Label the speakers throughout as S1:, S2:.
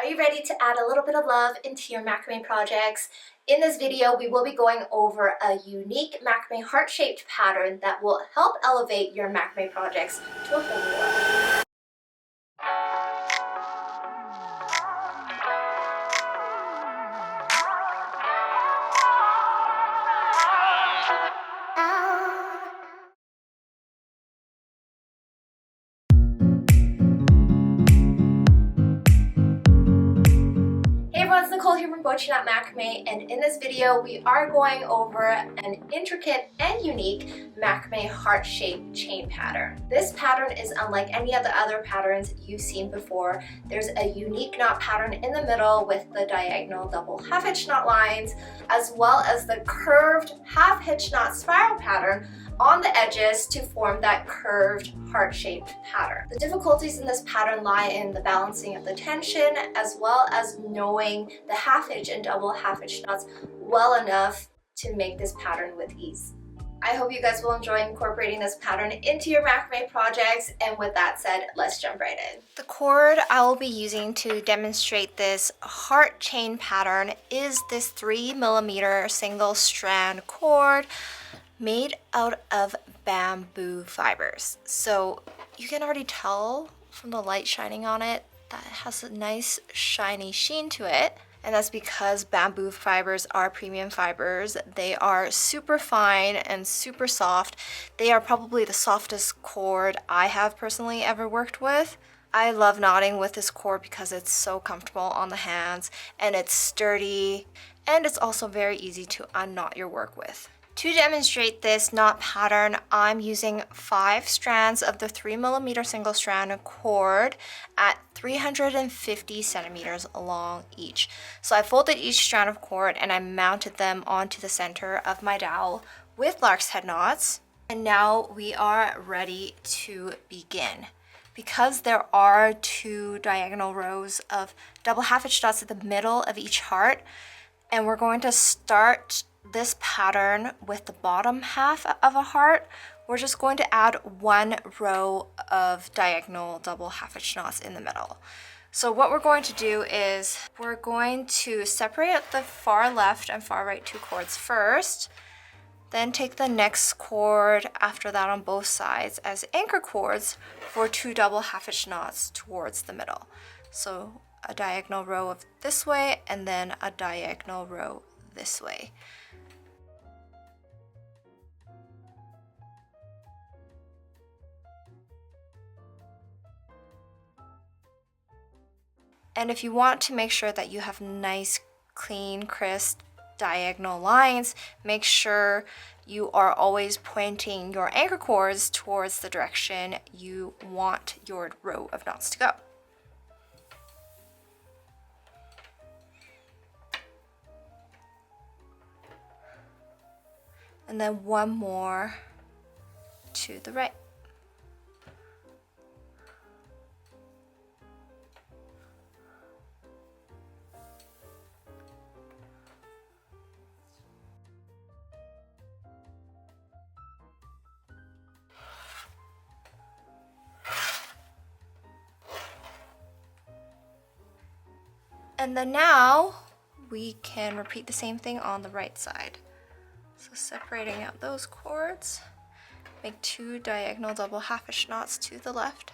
S1: Are you ready to add a little bit of love into your macrame projects? In this video, we will be going over a unique macrame heart-shaped pattern that will help elevate your macrame projects to a whole new level. It's Nicole here from Bochiknot Macrame, and in this video we are going over an intricate and unique macrame heart-shaped chain pattern. This pattern is unlike any of the other patterns you've seen before. There's a unique knot pattern in the middle with the diagonal double half hitch knot lines, as well as the curved half hitch knot spiral pattern on the edges to form that curved heart-shaped pattern. The difficulties in this pattern lie in the balancing of the tension, as well as knowing the half hitch and double half hitch knots well enough to make this pattern with ease. I hope you guys will enjoy incorporating this pattern into your macrame projects, and with that said, let's jump right in. The cord I will be using to demonstrate this heart chain pattern is this 3mm single strand cord made out of bamboo fibers. So you can already tell from the light shining on it that it has a nice shiny sheen to it. And that's because bamboo fibers are premium fibers. They are super fine and super soft. They are probably the softest cord I have personally ever worked with. I love knotting with this cord because it's so comfortable on the hands and it's sturdy, and it's also very easy to unknot your work with. To demonstrate this knot pattern, I'm using 5 strands of the 3mm single strand cord at 350 centimeters long each. So I folded each strand of cord and I mounted them onto the center of my dowel with lark's head knots. And now we are ready to begin. Because there are 2 diagonal rows of double half hitch knots at the middle of each heart, and we're going to start this pattern with the bottom half of a heart, we're just going to add 1 row of diagonal double half hitch knots in the middle. So what we're going to do is we're going to separate the far left and far right 2 cords first, then take the next cord after that on both sides as anchor cords for 2 double half hitch knots towards the middle. So a diagonal row of this way and then a diagonal row this way. And if you want to make sure that you have nice, clean, crisp diagonal lines, make sure you are always pointing your anchor cords towards the direction you want your row of knots to go. And then 1 more to the right. And then now we can repeat the same thing on the right side. So separating out those cords, make 2 diagonal double half hitch knots to the left.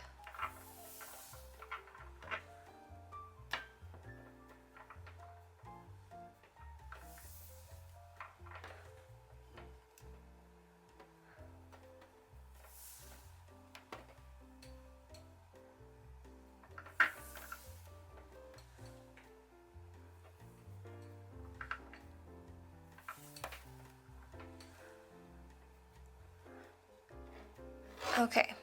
S1: Okay.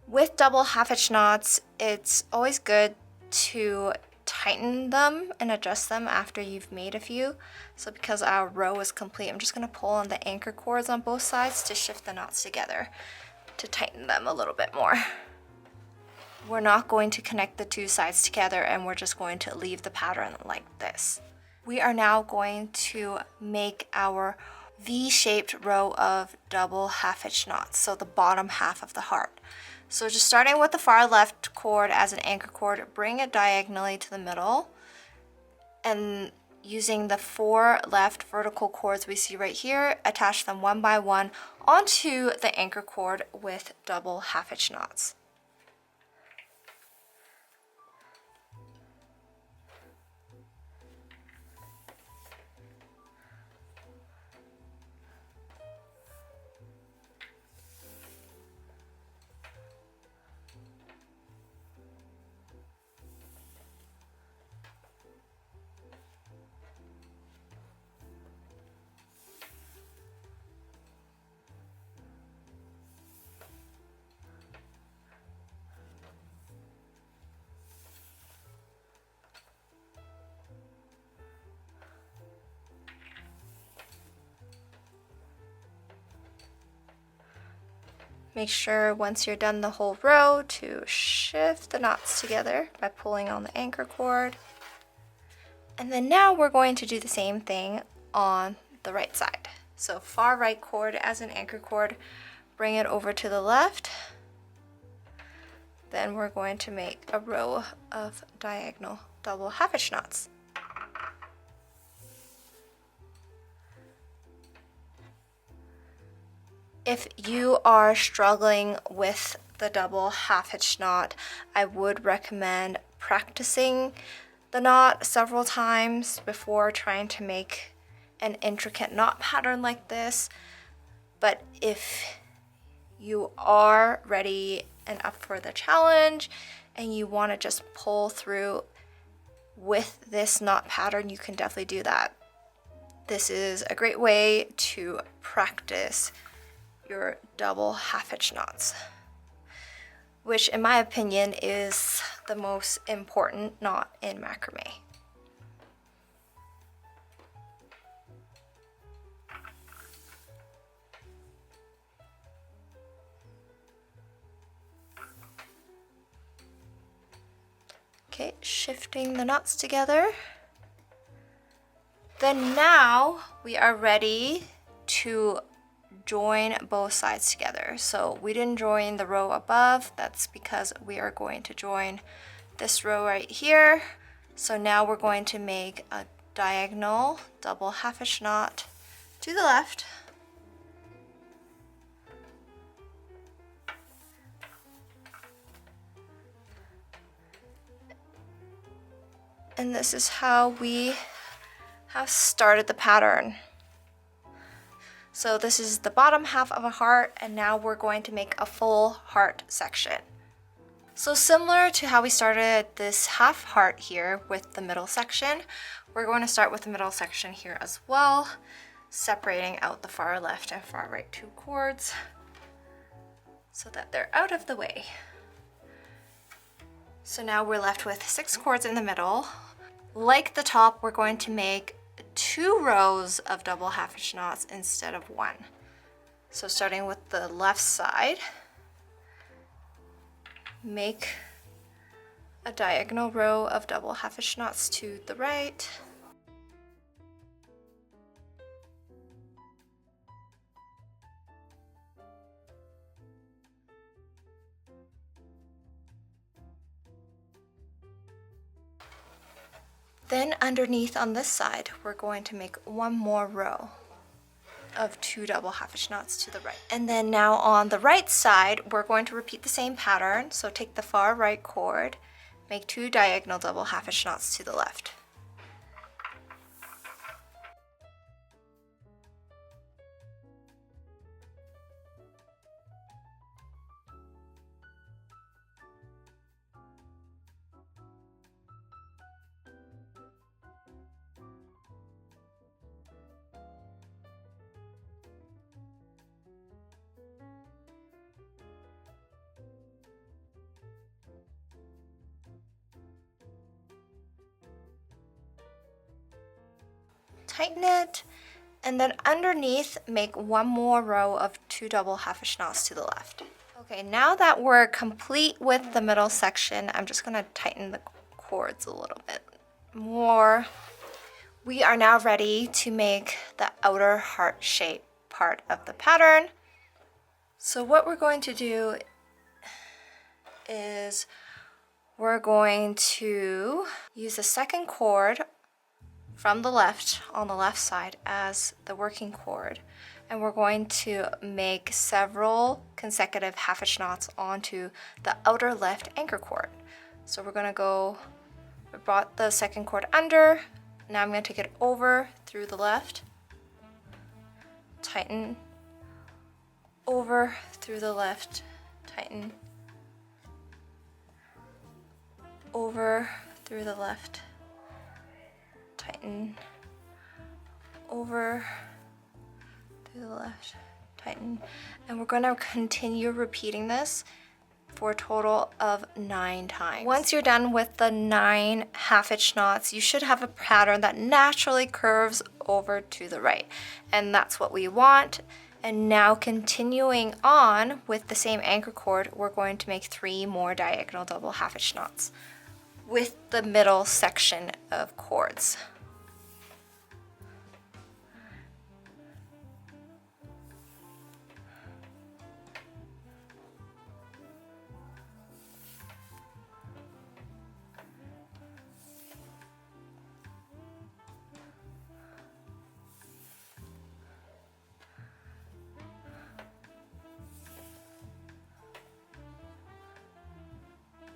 S1: With double half hitch knots, it's always good to tighten them and adjust them after you've made a few. So because our row is complete, I'm just going to pull on the anchor cords on both sides to shift the knots together to tighten them a little bit more. We're not going to connect the 2 sides together, and we're just going to leave the pattern like this. We are now going to make our V-shaped row of double half hitch knots, so the bottom half of the heart. So just starting with the far left cord as an anchor cord, bring it diagonally to the middle, and using the 4 left vertical cords we see right here, attach them one by one onto the anchor cord with double half hitch knots. Make sure once you're done the whole row to shift the knots together by pulling on the anchor cord. And then now we're going to do the same thing on the right side. So far right cord as an anchor cord, bring it over to the left. Then we're going to make a row of diagonal double half hitch knots. If you are struggling with the double half hitch knot, I would recommend practicing the knot several times before trying to make an intricate knot pattern like this. But if you are ready and up for the challenge and you want to just pull through with this knot pattern, you can definitely do that. This is a great way to practice your double half hitch knots, which in my opinion is the most important knot in macrame. Okay, shifting the knots together. Then now we are ready to join both sides together. So we didn't join the row above, that's because we are going to join this row right here. So now we're going to make a diagonal double half hitch knot to the left. And this is how we have started the pattern. So this is the bottom half of a heart, and now we're going to make a full heart section. So similar to how we started this half heart here with the middle section, we're going to start with the middle section here as well, separating out the far left and far right 2 cords so that they're out of the way. So now we're left with 6 cords in the middle. Like the top, we're going to make 2 rows of double half hitch knots instead of 1. So starting with the left side, make a diagonal row of double half hitch knots to the right. Then underneath on this side, we're going to make 1 more row of 2 double half hitch knots to the right. And then now on the right side, we're going to repeat the same pattern. So take the far right cord, make 2 diagonal double half hitch knots to the left. Tighten it, and then underneath make 1 more row of 2 double half hitch knots to the left. Okay, now that we're complete with the middle section, I'm just going to tighten the cords a little bit more. We are now ready to make the outer heart shape part of the pattern. So what we're going to do is we're going to use the second cord from the left on the left side as the working cord, and we're going to make several consecutive half hitch knots onto the outer left anchor cord. So we're gonna go, we brought the second cord under, now I'm gonna take it over through the left, tighten, over through the left, tighten, over through the left, tighten, over through the left, tighten, and we're going to continue repeating this for a total of 9 times. Once you're done with the 9 half hitch knots, you should have a pattern that naturally curves over to the right, and that's what we want. And now continuing on with the same anchor cord, we're going to make 3 more diagonal double half hitch knots with the middle section of cords.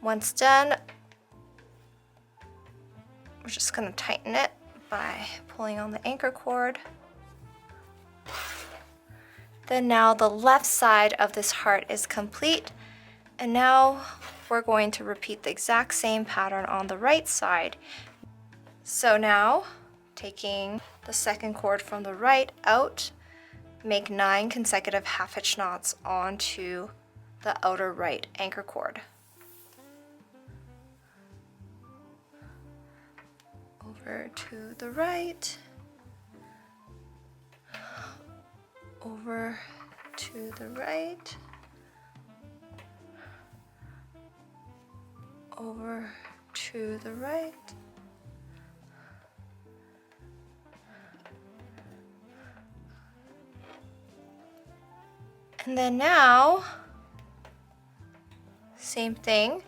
S1: Once done, we're just going to tighten it by pulling on the anchor cord. Then now the left side of this heart is complete, and now we're going to repeat the exact same pattern on the right side. So now, taking the second cord from the right out, make 9 consecutive half hitch knots onto the outer right anchor cord. Over to the right, over to the right, over to the right, and then now, same thing.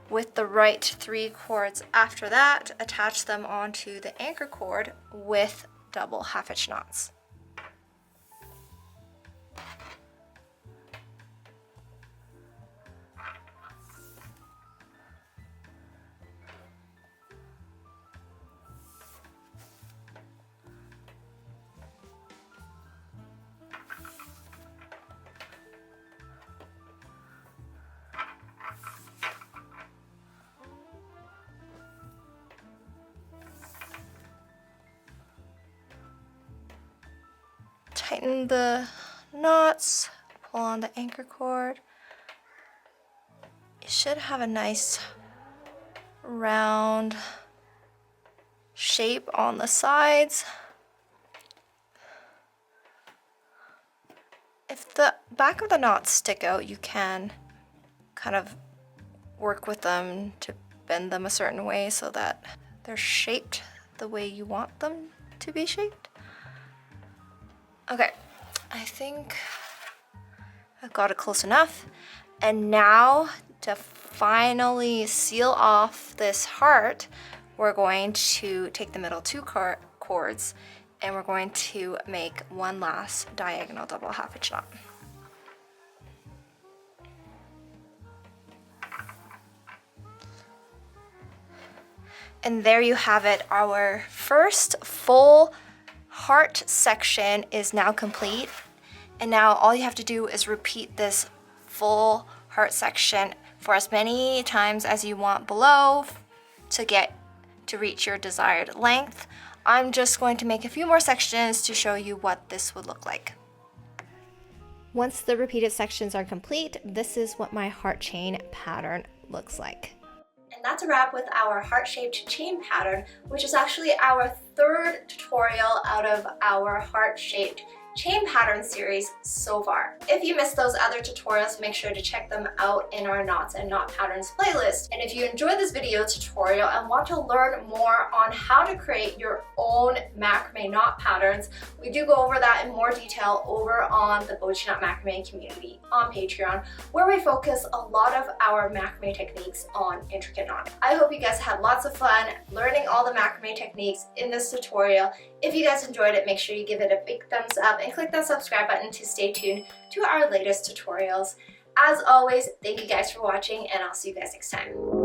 S1: With the right 3 cords after that, attach them onto the anchor cord with double half hitch knots. Tighten the knots, pull on the anchor cord. You should have a nice round shape on the sides. If the back of the knots stick out, you can kind of work with them to bend them a certain way so that they're shaped the way you want them to be shaped. Okay, I think I've got it close enough. And now to finally seal off this heart, we're going to take the middle 2 cords and we're going to make 1 last diagonal double half hitch knot. And there you have it. Our first full heart section is now complete, and now all you have to do is repeat this full heart section for as many times as you want below to reach your desired length. I'm just going to make a few more sections to show you what this would look like. Once the repeated sections are complete, this is what my heart chain pattern looks like. And that's a wrap with our heart-shaped chain pattern, which is actually our 3rd tutorial out of our heart-shaped chain pattern series so far. If you missed those other tutorials, make sure to check them out in our knots and knot patterns playlist. And if you enjoyed this video tutorial and want to learn more on how to create your own macrame knot patterns, we do go over that in more detail over on the Bochiknot macrame community on Patreon, where we focus a lot of our macrame techniques on intricate knotting. I hope you guys had lots of fun learning all the macrame techniques in this tutorial. If you guys enjoyed it, make sure you give it a big thumbs up and click that subscribe button to stay tuned to our latest tutorials. As always, thank you guys for watching, and I'll see you guys next time.